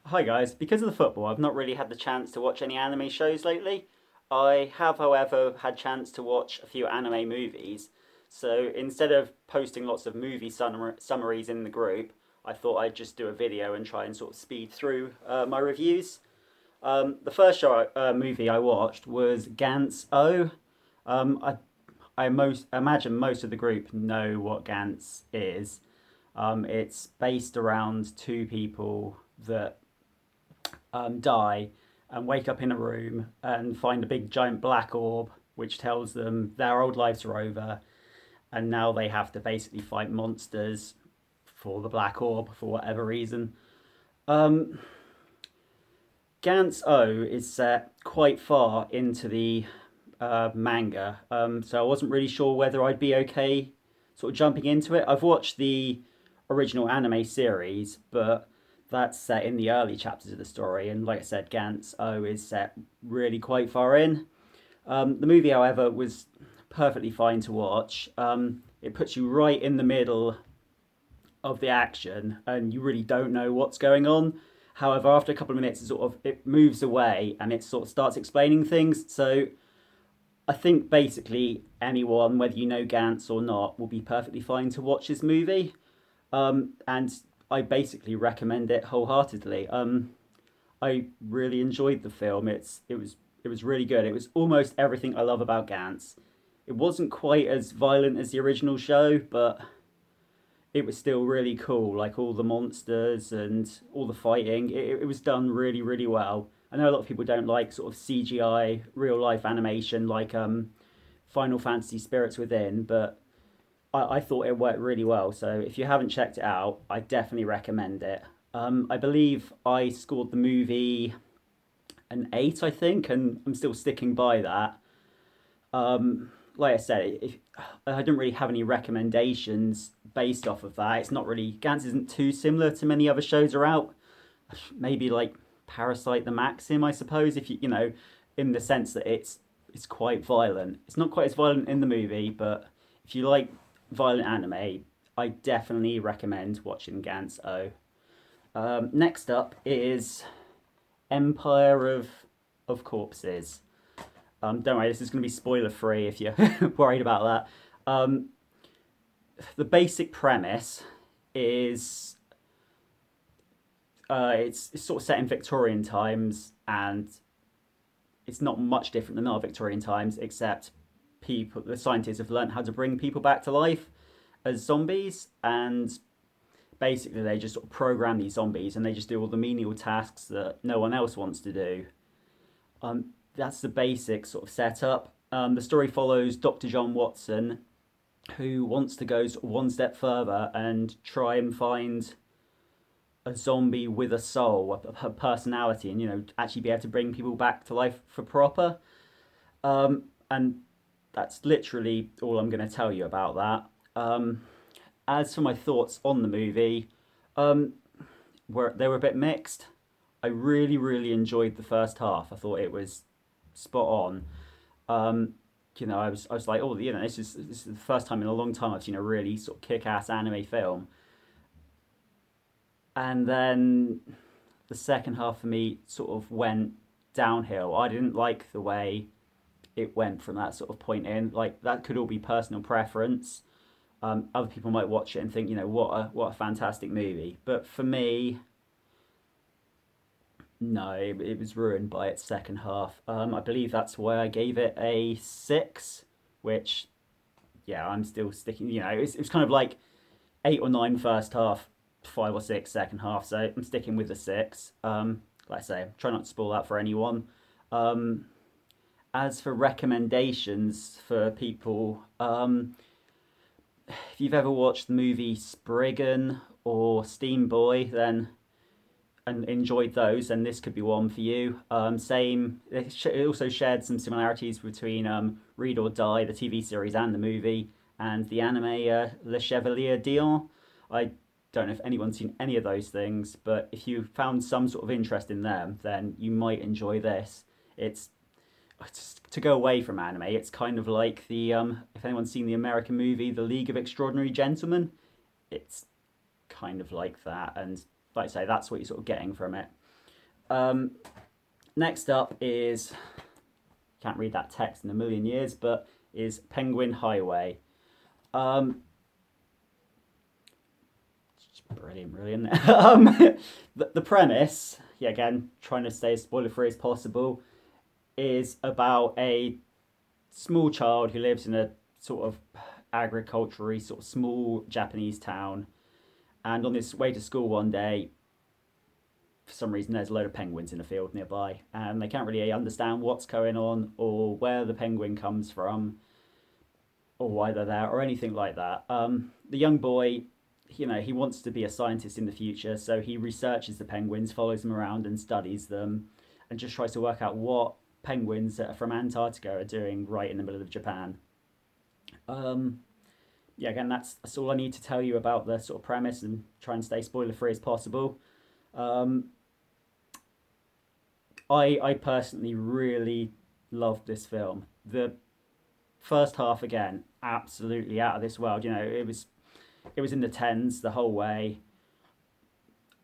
Hi guys, because of the football, I've not really had the chance to watch any anime shows lately. I have, however, had chance to watch a few anime movies. So instead of posting lots of movie summaries in the group, I thought I'd just do a video and try and sort of speed through my reviews. The first movie I watched was Gantz O. I imagine most of the group know what Gantz is. It's based around two people that die and wake up in a room and find a big giant black orb, which tells them their old lives are over and now they have to basically fight monsters for the black orb for whatever reason. Um, Gantz O is set quite far into the manga, so I wasn't really sure whether I'd be okay sort of jumping into it. I've watched the original anime series, but that's set in the early chapters of the story, and like I said, Gantz O is set really quite far in. The movie, however, was perfectly fine to watch. It puts you right in the middle of the action, and you really don't know what's going on. However, after a couple of minutes, it moves away and it sort of starts explaining things. So I think basically anyone, whether you know Gantz or not, will be perfectly fine to watch this movie. And I basically recommend it wholeheartedly. I really enjoyed the film. It was really good. It was almost everything I love about Gantz. It wasn't quite as violent as the original show, but it was still really cool. Like all the monsters and all the fighting, it was done really, really well. I know a lot of people don't like sort of CGI real life animation like Final Fantasy Spirits Within, but I thought it worked really well. So if you haven't checked it out, I definitely recommend it. I believe I scored the movie an 8, I think, and I'm still sticking by that. Like I said, I don't really have any recommendations based off of that. It's not really Gantz isn't too similar to many other shows are out. Maybe like Parasite the Maxim, I suppose, if you in the sense that it's quite violent. It's not quite as violent in the movie, but if you like violent anime, I definitely recommend watching Gantz O. Next up is Empire of Corpses. Don't worry, this is going to be spoiler free if you're worried about that. The basic premise is it's sort of set in Victorian times, and it's not much different than our Victorian times, except the scientists have learned how to bring people back to life as zombies, and basically they just sort of program these zombies, and they just do all the menial tasks that no one else wants to do. That's the basic sort of setup. The story follows Dr. John Watson, who wants to go sort of one step further and try and find a zombie with a soul, a personality, and actually be able to bring people back to life for proper. And that's literally all I'm going to tell you about that. As for my thoughts on the movie, they were a bit mixed. I really, really enjoyed the first half. I thought it was spot on. I was like, oh, this is the first time in a long time I've seen a really sort of kick-ass anime film. And then the second half for me sort of went downhill. I didn't like the way it went from that sort of point in. Like that could all be personal preference. Other people might watch it and think, what a fantastic movie. But for me, no, it was ruined by its second half. I believe that's why I gave it a 6, which, yeah, I'm still sticking. It was kind of like 8 or 9 first half, 5 or 6 second half. So I'm sticking with the 6. Like I say, try not to spoil that for anyone. Um, as for recommendations for people, if you've ever watched the movie Spriggan or Steam Boy, then and enjoyed those, and this could be one for you. Same. It also shared some similarities between Read or Die, the TV series, and the movie, and the anime Le Chevalier d'Eon. I don't know if anyone's seen any of those things, but if you found some sort of interest in them, then you might enjoy this. It's to go away from anime. It's kind of like the if anyone's seen the American movie The League of Extraordinary Gentlemen, it's kind of like that, and like I say, that's what you're sort of getting from it. Um, Next up is, can't read that text in a million years, but is Penguin Highway. Um, Brilliant, brilliant. The premise, yeah, again, trying to stay as spoiler free as possible, is about a small child who lives in a sort of agriculturally sort of small Japanese town. And on his way to school one day, for some reason, there's a load of penguins in a field nearby, and they can't really understand what's going on or where the penguin comes from or why they're there or anything like that. The young boy, he wants to be a scientist in the future, so he researches the penguins, follows them around, and studies them, and just tries to work out what penguins that are from Antarctica are doing right in the middle of Japan. Um, yeah, again, that's all I need to tell you about the sort of premise, and try and stay spoiler free as possible. Um, I personally really loved this film. The first half again, absolutely out of this world. It was in the tens the whole way.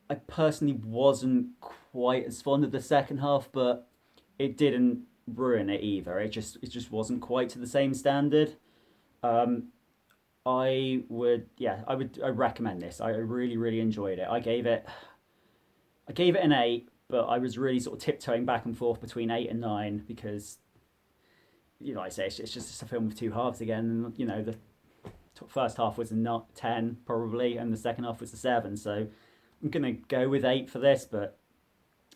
I personally wasn't quite as fond of the second half, but it didn't ruin it either. It just wasn't quite to the same standard. Um, I recommend this. I really really enjoyed it. I gave it an 8, but I was really sort of tiptoeing back and forth between 8 and 9 because like I say, it's just a film with two halves again. And the first half was a not 10 probably, and the second half was a 7. So I'm gonna go with 8 for this, but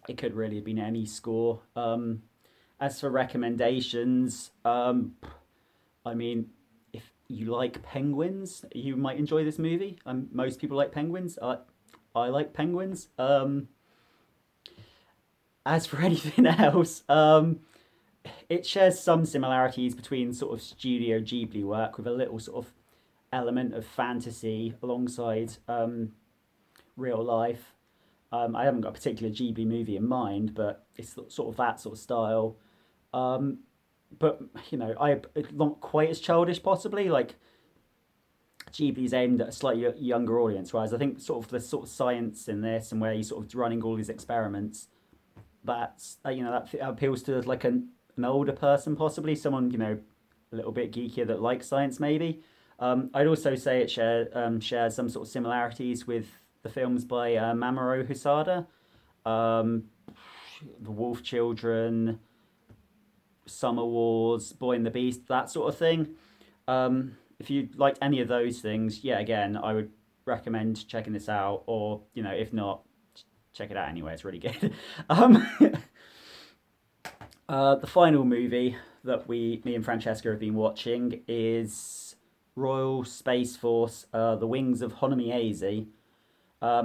it could really have been any score. As for recommendations, I mean, if you like penguins, you might enjoy this movie. Most people like penguins. I like penguins. As for anything else, it shares some similarities between sort of Studio Ghibli work with a little sort of element of fantasy alongside real life. I haven't got a particular Ghibli movie in mind, but it's sort of that sort of style. Um, but I not quite as childish possibly. Like Ghibli's aimed at a slightly younger audience, whereas I think sort of the sort of science in this and where he's sort of running all these experiments, that appeals to like an older person, possibly someone a little bit geekier that likes science maybe. I'd also say it shares some sort of similarities with the films by Mamoru Hosoda, um, The Wolf Children, Summer Wars, Boy and the Beast, that sort of thing. If you liked any of those things, yeah, again, I would recommend checking this out. Or if not, check it out anyway. It's really good. um, the final movie that me and Francesca have been watching is Royal Space Force: The Wings of Honamiese.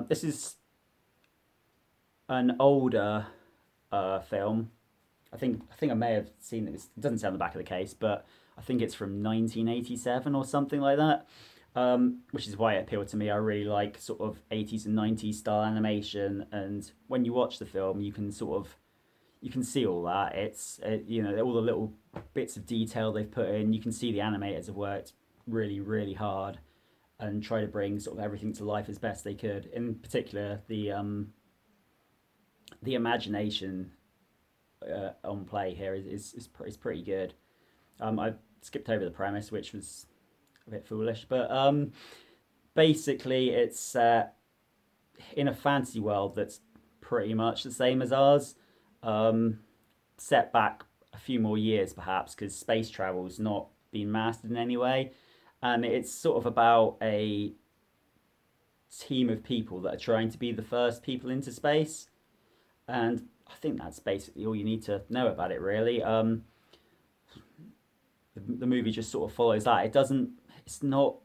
This is an older film. I think I may have seen it. It doesn't say on the back of the case, but I think it's from 1987 or something like that. Which is why it appealed to me. I really like sort of 80s and 90s style animation, and when you watch the film, you can see all that. All the little bits of detail they've put in. You can see the animators have worked really really hard and try to bring sort of everything to life as best they could. In particular, the imagination on play here is pretty good. I skipped over the premise, which was a bit foolish, but basically it's in a fantasy world that's pretty much the same as ours, um, set back a few more years perhaps because space travel's not been mastered in any way, and it's sort of about a team of people that are trying to be the first people into space, and I think that's basically all you need to know about it, really. The movie just sort of follows that. It doesn't. It's not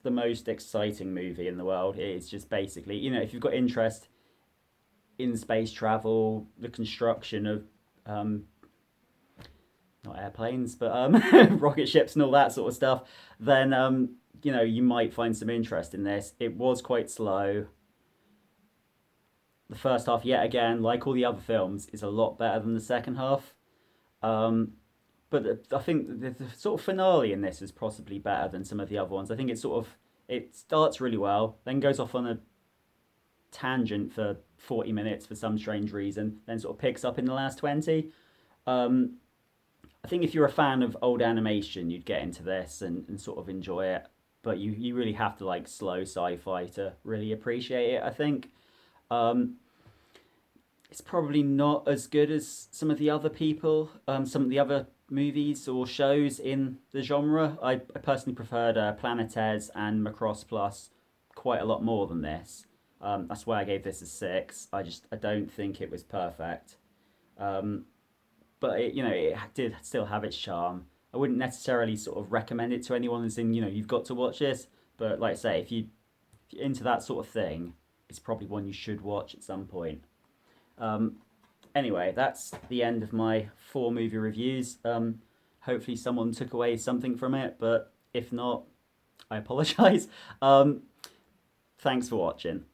the most exciting movie in the world. It's just basically, if you've got interest in space travel, the construction of not airplanes, but rocket ships and all that sort of stuff, then you might find some interest in this. It was quite slow. The first half, yet again, like all the other films, is a lot better than the second half. Um, but I think the sort of finale in this is possibly better than some of the other ones. I think it starts really well, then goes off on a tangent for 40 minutes for some strange reason, then sort of picks up in the last 20. Um, I think if you're a fan of old animation, you'd get into this and sort of enjoy it. But you really have to like slow sci-fi to really appreciate it, I think. Um, it's probably not as good as some of the other people, some of the other movies or shows in the genre. I personally preferred Planetes and Macross Plus quite a lot more than this. That's why I gave this a six. I don't think it was perfect, um, but it did still have its charm. I wouldn't necessarily sort of recommend it to anyone as in you've got to watch this. But like I say, if you're into that sort of thing, it's probably one you should watch at some point. Um, anyway, that's the end of my four movie reviews. Hopefully, someone took away something from it, but if not, I apologise. Thanks for watching.